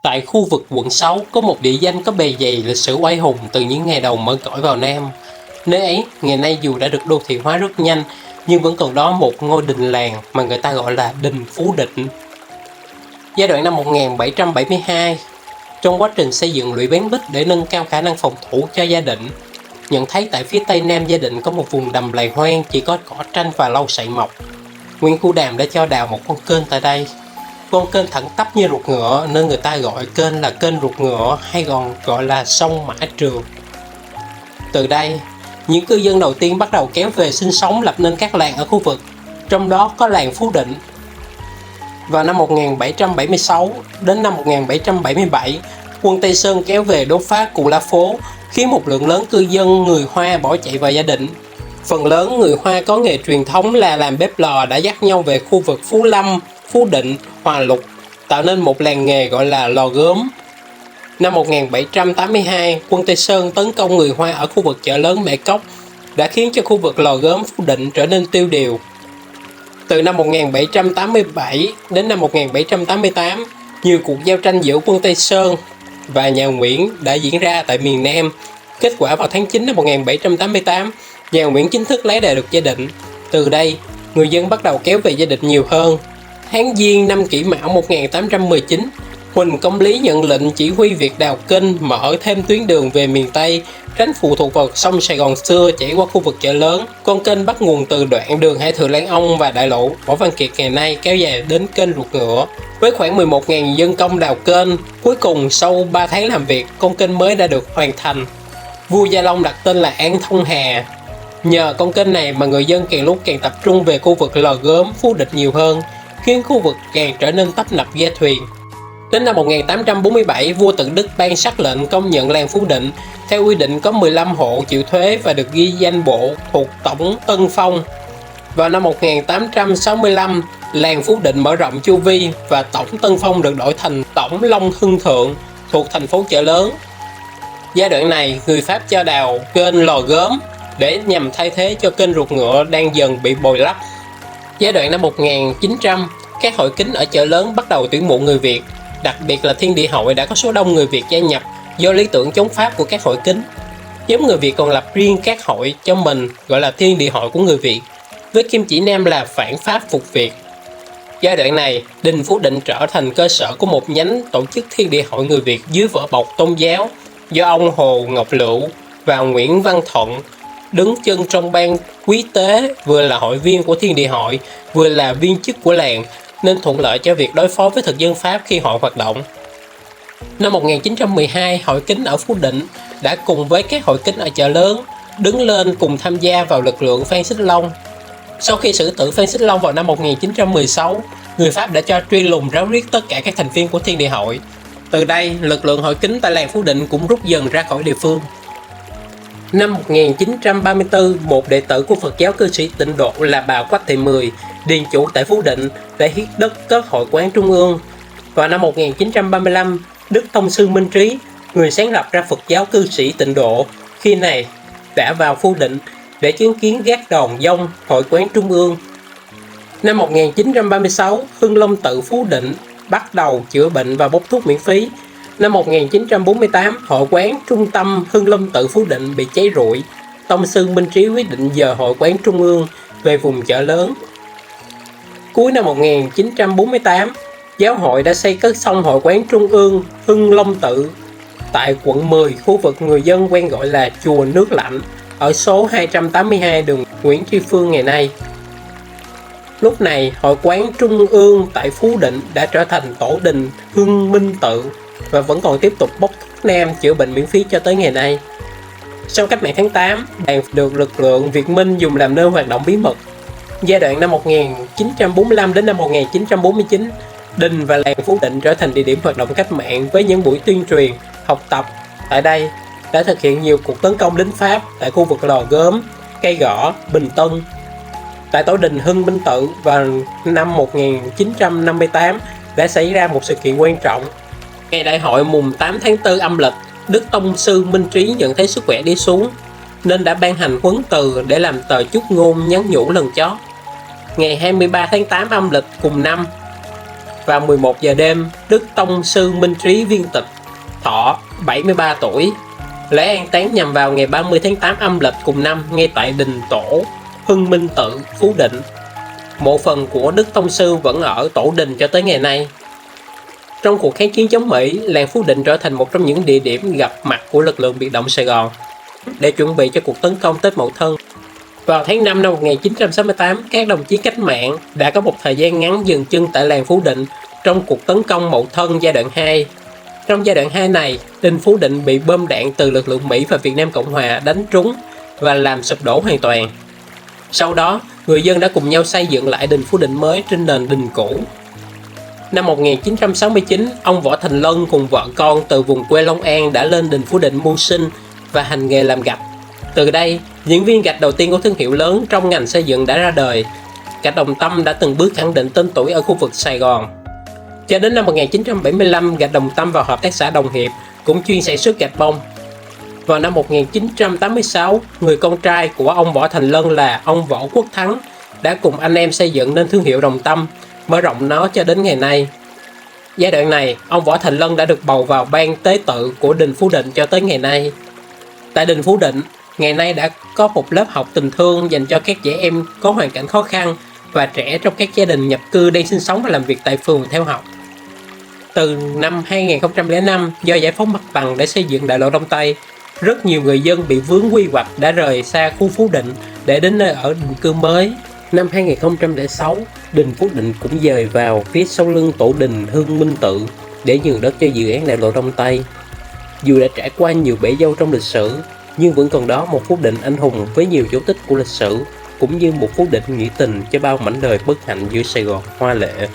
Tại khu vực quận 6 có một địa danh có bề dày lịch sử oai hùng từ những ngày đầu mở cõi vào Nam. Nơi ấy, ngày nay dù đã được đô thị hóa rất nhanh, nhưng vẫn còn đó một ngôi đình làng mà người ta gọi là đình Phú Định. Giai đoạn năm 1772, trong quá trình xây dựng lũy bén bích để nâng cao khả năng phòng thủ cho Gia Định, nhận thấy tại phía tây nam Gia Định có một vùng đầm lầy hoang chỉ có cỏ tranh và lau sậy mọc. Nguyễn Cửu Đàm đã cho đào một con kênh tại đây. Con kênh thẳng tắp như ruột ngựa nên người ta gọi kênh là kênh ruột ngựa hay còn gọi là sông Mã Trường. Từ đây, những cư dân đầu tiên bắt đầu kéo về sinh sống lập nên các làng ở khu vực, trong đó có làng Phú Định. Vào năm 1776 đến năm 1777, quân Tây Sơn kéo về đốt phá Cù La Phố, khiến một lượng lớn cư dân người Hoa bỏ chạy vào Gia Định. Phần lớn người Hoa có nghề truyền thống là làm bếp lò đã dắt nhau về khu vực Phú Lâm, Phú Định, Hòa Lục, tạo nên một làng nghề gọi là lò gốm. Năm 1782, quân Tây Sơn tấn công người Hoa ở khu vực chợ lớn Mẹ Cốc đã khiến cho khu vực lò gốm Phú Định trở nên tiêu điều. Từ năm 1787 đến năm 1788, nhiều cuộc giao tranh giữa quân Tây Sơn và nhà Nguyễn đã diễn ra tại miền Nam. Kết quả vào tháng 9 năm 1788, nhà Nguyễn chính thức lấy lại được Gia Định. Từ đây, người dân bắt đầu kéo về Gia Định nhiều hơn. Tháng Giêng năm Kỷ Mão 1819, Huỳnh Công Lý nhận lệnh chỉ huy việc đào kênh mở thêm tuyến đường về miền Tây, tránh phụ thuộc vào sông Sài Gòn xưa chảy qua khu vực chợ lớn. Con kênh bắt nguồn từ đoạn đường Hải Thượng Lãn Ông và đại lộ Võ Văn Kiệt ngày nay kéo dài đến kênh Ruột Ngựa. Với khoảng 11.000 dân công đào kênh, cuối cùng sau 3 tháng làm việc, con kênh mới đã được hoàn thành. Vua Gia Long đặt tên là An Thông Hà. Nhờ con kênh này mà người dân càng lúc càng tập trung về khu vực lò gốm Phú Định nhiều hơn, khiến khu vực càng trở nên tấp nập ghe thuyền. Đến năm 1847, vua Tự Đức ban sắc lệnh công nhận làng Phú Định. Theo quy định có 15 hộ chịu thuế và được ghi danh bộ thuộc tổng Tân Phong. Vào năm 1865, làng Phú Định mở rộng chu vi và tổng Tân Phong được đổi thành tổng Long Hưng Thượng thuộc thành phố chợ lớn. Giai đoạn này, người Pháp cho đào kênh lò gốm để nhằm thay thế cho kênh Ruột Ngựa đang dần bị bồi lấp. Giai đoạn năm 1900, các hội kính ở chợ lớn bắt đầu tuyển mộ người Việt, đặc biệt là Thiên Địa Hội đã có số đông người Việt gia nhập do lý tưởng chống Pháp của các hội kính. Nhóm người Việt còn lập riêng các hội cho mình gọi là Thiên Địa Hội của người Việt, với kim chỉ nam là phản Pháp phục Việt. Giai đoạn này, đình Phú Định trở thành cơ sở của một nhánh tổ chức Thiên Địa Hội người Việt dưới vỏ bọc tôn giáo do ông Hồ Ngọc Lựu và Nguyễn Văn Thuận đứng chân trong ban quý tế, vừa là hội viên của Thiên Địa Hội, vừa là viên chức của làng, nên thuận lợi cho việc đối phó với thực dân Pháp khi họ hoạt động. Năm 1912, hội kính ở Phú Định đã cùng với các hội kính ở chợ lớn đứng lên cùng tham gia vào lực lượng Phan Xích Long. Sau khi xử tử Phan Xích Long vào năm 1916, người Pháp đã cho truy lùng ráo riết tất cả các thành viên của Thiên Địa Hội. Từ đây, lực lượng hội kính tại làng Phú Định cũng rút dần ra khỏi địa phương. Năm 1934, một đệ tử của Phật giáo cư sĩ Tịnh Độ là bà Quách Thị Mười, điền chủ tại Phú Định, đã hiến đất cất hội quán trung ương. Vào năm 1935, Đức Tông sư Minh Trí, người sáng lập ra Phật giáo cư sĩ Tịnh Độ, khi này đã vào Phú Định để chứng kiến gác đòn dông hội quán trung ương. Năm 1936, Hưng Long Tự Phú Định bắt đầu chữa bệnh và bốc thuốc miễn phí. Năm 1948, hội quán trung tâm Hưng Long Tự Phú Định bị cháy rụi. Tông sư Minh Trí quyết định dời hội quán trung ương về vùng chợ lớn. Cuối năm 1948, giáo hội đã xây cất xong hội quán trung ương Hưng Long Tự tại quận 10, khu vực người dân quen gọi là Chùa Nước Lạnh, ở số 282 đường Nguyễn Tri Phương ngày nay. Lúc này, hội quán trung ương tại Phú Định đã trở thành tổ đình Hưng Minh Tự và vẫn còn tiếp tục bốc thuốc nam chữa bệnh miễn phí cho tới ngày nay. Sau cách mạng tháng 8, đàn được lực lượng Việt Minh dùng làm nơi hoạt động bí mật. Giai đoạn năm 1945 đến năm 1949, đình và làng Phú Định trở thành địa điểm hoạt động cách mạng với những buổi tuyên truyền, học tập. Tại đây, đã thực hiện nhiều cuộc tấn công lính Pháp tại khu vực lò gốm, cây gõ, Bình Tân. Tại tổ đình Hưng Minh Tự vào năm 1958 đã xảy ra một sự kiện quan trọng. Ngày đại hội mùng 8 tháng 4 âm lịch, Đức Tông sư Minh Trí nhận thấy sức khỏe đi xuống nên đã ban hành huấn từ để làm tờ chúc ngôn nhắn nhủ lần chót. Ngày 23 tháng 8 âm lịch cùng năm, Vào 11 giờ đêm, Đức Tông sư Minh Trí viên tịch, thọ 73 tuổi. Lễ an táng nhằm vào ngày 30 tháng 8 âm lịch cùng năm ngay tại đình tổ Hưng Minh Tự, Phú Định. Mộ phần của Đức Tông sư vẫn ở tổ đình cho tới ngày nay. Trong cuộc kháng chiến chống Mỹ, làng Phú Định trở thành một trong những địa điểm gặp mặt của lực lượng biệt động Sài Gòn để chuẩn bị cho cuộc tấn công Tết Mậu Thân. Vào tháng 5 năm 1968, các đồng chí cách mạng đã có một thời gian ngắn dừng chân tại làng Phú Định trong cuộc tấn công Mậu Thân giai đoạn 2. Trong giai đoạn 2 này, đình Phú Định bị bom đạn từ lực lượng Mỹ và Việt Nam Cộng Hòa đánh trúng và làm sụp đổ hoàn toàn. Sau đó, người dân đã cùng nhau xây dựng lại đình Phú Định mới trên nền đình cũ. Năm 1969, ông Võ Thành Lân cùng vợ con từ vùng quê Long An đã lên đình Phú Định mưu sinh và hành nghề làm gạch. Từ đây, những viên gạch đầu tiên của thương hiệu lớn trong ngành xây dựng đã ra đời. Gạch Đồng Tâm đã từng bước khẳng định tên tuổi ở khu vực Sài Gòn. Cho đến năm 1975, gạch Đồng Tâm vào Hợp tác xã Đồng Hiệp cũng chuyên sản xuất gạch bông. Vào năm 1986, người con trai của ông Võ Thành Lân là ông Võ Quốc Thắng đã cùng anh em xây dựng nên thương hiệu Đồng Tâm, mở rộng nó cho đến ngày nay. Giai đoạn này, ông Võ Thành Lân đã được bầu vào ban tế tự của đình Phú Định cho tới ngày nay. Tại đình Phú Định, ngày nay đã có một lớp học tình thương dành cho các trẻ em có hoàn cảnh khó khăn và trẻ trong các gia đình nhập cư đang sinh sống và làm việc tại phường theo học. Từ năm 2005, do giải phóng mặt bằng để xây dựng đại lộ Đông Tây, rất nhiều người dân bị vướng quy hoạch đã rời xa khu Phú Định để đến nơi ở định cư mới. Năm 2006, đình Phú Định cũng dời vào phía sau lưng tổ đình Hưng Minh Tự để nhường đất cho dự án đại lộ Đông Tây. Dù đã trải qua nhiều bể dâu trong lịch sử, nhưng vẫn còn đó một Phú Định anh hùng với nhiều dấu tích của lịch sử, cũng như một Phú Định nghĩa tình cho bao mảnh đời bất hạnh giữa Sài Gòn hoa lệ.